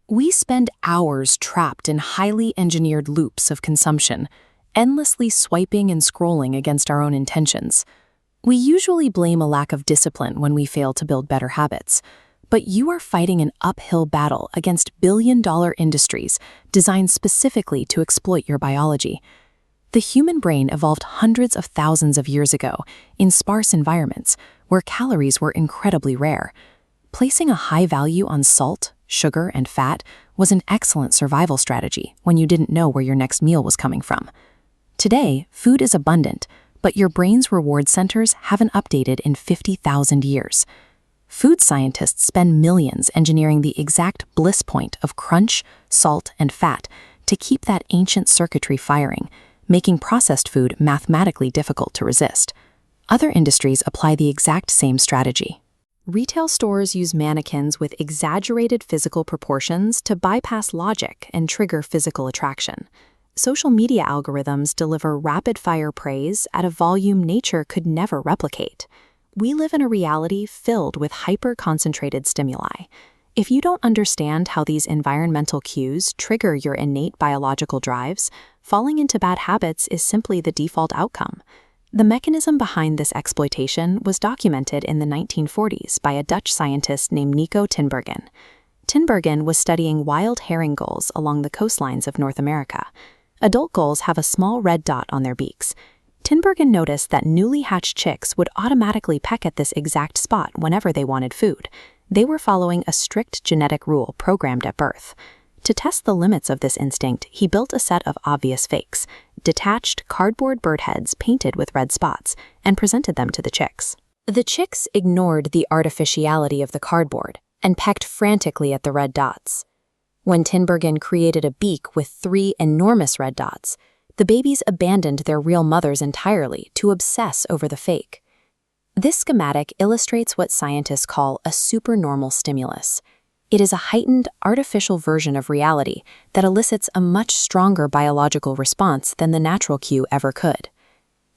We spend hours trapped in highly engineered loops of consumption, endlessly swiping and scrolling against our own intentions. We usually blame a lack of discipline when we fail to build better habits, but you are fighting an uphill battle against billion-dollar industries designed specifically to exploit your biology. The human brain evolved hundreds of thousands of years ago in sparse environments where calories were incredibly rare. Placing a high value on salt, sugar, and fat was an excellent survival strategy when you didn't know where your next meal was coming from. Today, food is abundant, but your brain's reward centers haven't updated in 50,000 years. Food scientists spend millions engineering the exact bliss point of crunch, salt, and fat to keep that ancient circuitry firing, making processed food mathematically difficult to resist. Other industries apply the exact same strategy. Retail stores use mannequins with exaggerated physical proportions to bypass logic and trigger physical attraction. Social media algorithms deliver rapid-fire praise at a volume nature could never replicate. We live in a reality filled with hyper-concentrated stimuli. If you don't understand how these environmental cues trigger your innate biological drives, falling into bad habits is simply the default outcome. The mechanism behind this exploitation was documented in the 1940s by a Dutch scientist named Nico Tinbergen. Tinbergen was studying wild herring gulls along the coastlines of North America. Adult gulls have a small red dot on their beaks. Tinbergen noticed that newly hatched chicks would automatically peck at this exact spot whenever they wanted food. They were following a strict genetic rule programmed at birth. To test the limits of this instinct, he built a set of obvious fakes, detached cardboard bird heads painted with red spots, and presented them to the chicks. The chicks ignored the artificiality of the cardboard and pecked frantically at the red dots. When Tinbergen created a beak with 3 enormous red dots, the babies abandoned their real mothers entirely to obsess over the fake. This schematic illustrates what scientists call a supernormal stimulus. It is a heightened, artificial version of reality that elicits a much stronger biological response than the natural cue ever could.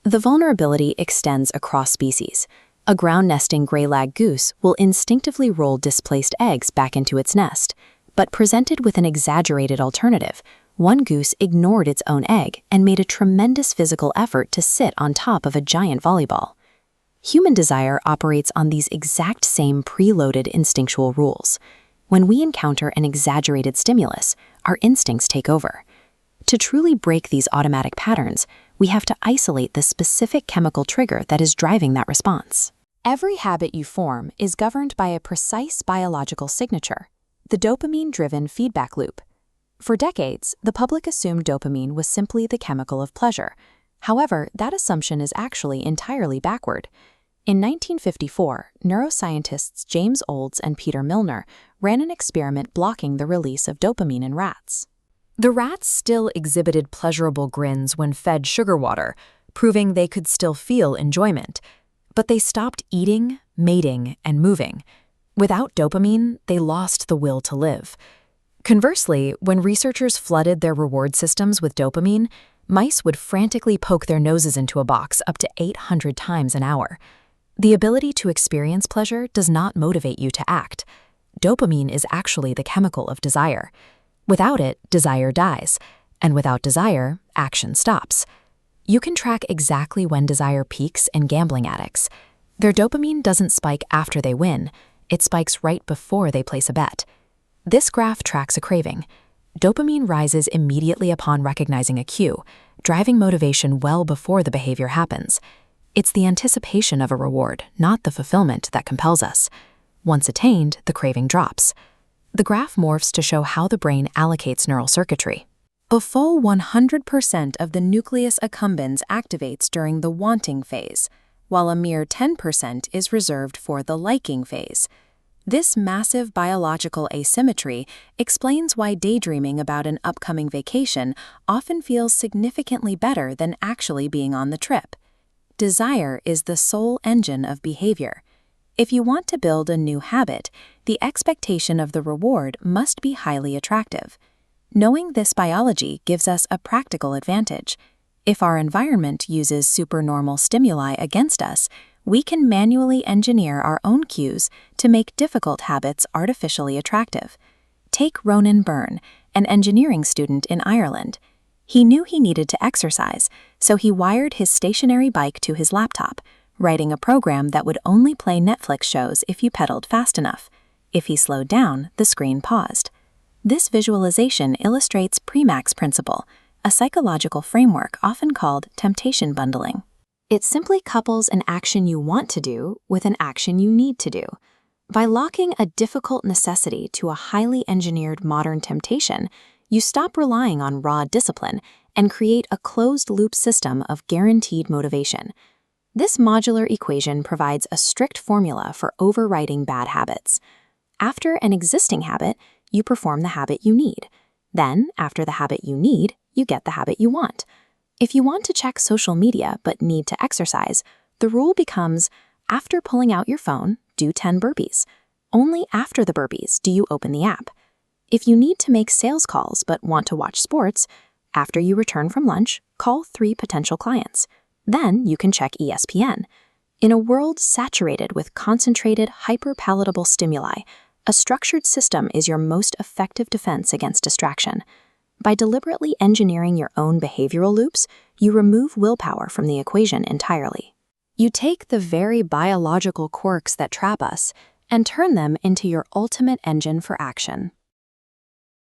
The vulnerability extends across species. A ground-nesting gray-lag goose will instinctively roll displaced eggs back into its nest, but presented with an exaggerated alternative, one goose ignored its own egg and made a tremendous physical effort to sit on top of a giant volleyball. Human desire operates on these exact same preloaded instinctual rules. When we encounter an exaggerated stimulus, our instincts take over. To truly break these automatic patterns, we have to isolate the specific chemical trigger that is driving that response. Every habit you form is governed by a precise biological signature, the dopamine-driven feedback loop. For decades, the public assumed dopamine was simply the chemical of pleasure. However, that assumption is actually entirely backward. In 1954, neuroscientists James Olds and Peter Milner ran an experiment blocking the release of dopamine in rats. The rats still exhibited pleasurable grins when fed sugar water, proving they could still feel enjoyment. But they stopped eating, mating, and moving. Without dopamine, they lost the will to live. Conversely, when researchers flooded their reward systems with dopamine, mice would frantically poke their noses into a box up to 800 times an hour. The ability to experience pleasure does not motivate you to act. Dopamine is actually the chemical of desire. Without it, desire dies, and without desire, action stops. You can track exactly when desire peaks in gambling addicts. Their dopamine doesn't spike after they win, it spikes right before they place a bet. This graph tracks a craving. Dopamine rises immediately upon recognizing a cue, driving motivation well before the behavior happens. It's the anticipation of a reward, not the fulfillment, that compels us. Once attained, the craving drops. The graph morphs to show how the brain allocates neural circuitry. A full 100% of the nucleus accumbens activates during the wanting phase, while a mere 10% is reserved for the liking phase. This massive biological asymmetry explains why daydreaming about an upcoming vacation often feels significantly better than actually being on the trip. Desire is the sole engine of behavior. If you want to build a new habit, the expectation of the reward must be highly attractive. Knowing this biology gives us a practical advantage. If our environment uses supernormal stimuli against us, we can manually engineer our own cues to make difficult habits artificially attractive. Take Ronan Byrne, an engineering student in Ireland. He knew he needed to exercise, so he wired his stationary bike to his laptop, writing a program that would only play Netflix shows if you pedaled fast enough. If he slowed down, the screen paused. This visualization illustrates Premack's principle, a psychological framework often called temptation bundling. It simply couples an action you want to do with an action you need to do. By locking a difficult necessity to a highly engineered modern temptation, you stop relying on raw discipline and create a closed-loop system of guaranteed motivation. This modular equation provides a strict formula for overriding bad habits. After an existing habit, you perform the habit you need. Then, after the habit you need, you get the habit you want. If you want to check social media but need to exercise, the rule becomes, after pulling out your phone, do 10 burpees. Only after the burpees do you open the app. If you need to make sales calls but want to watch sports, after you return from lunch, call 3 potential clients. Then you can check ESPN. In a world saturated with concentrated, hyper-palatable stimuli, a structured system is your most effective defense against distraction. By deliberately engineering your own behavioral loops, you remove willpower from the equation entirely. You take the very biological quirks that trap us and turn them into your ultimate engine for action.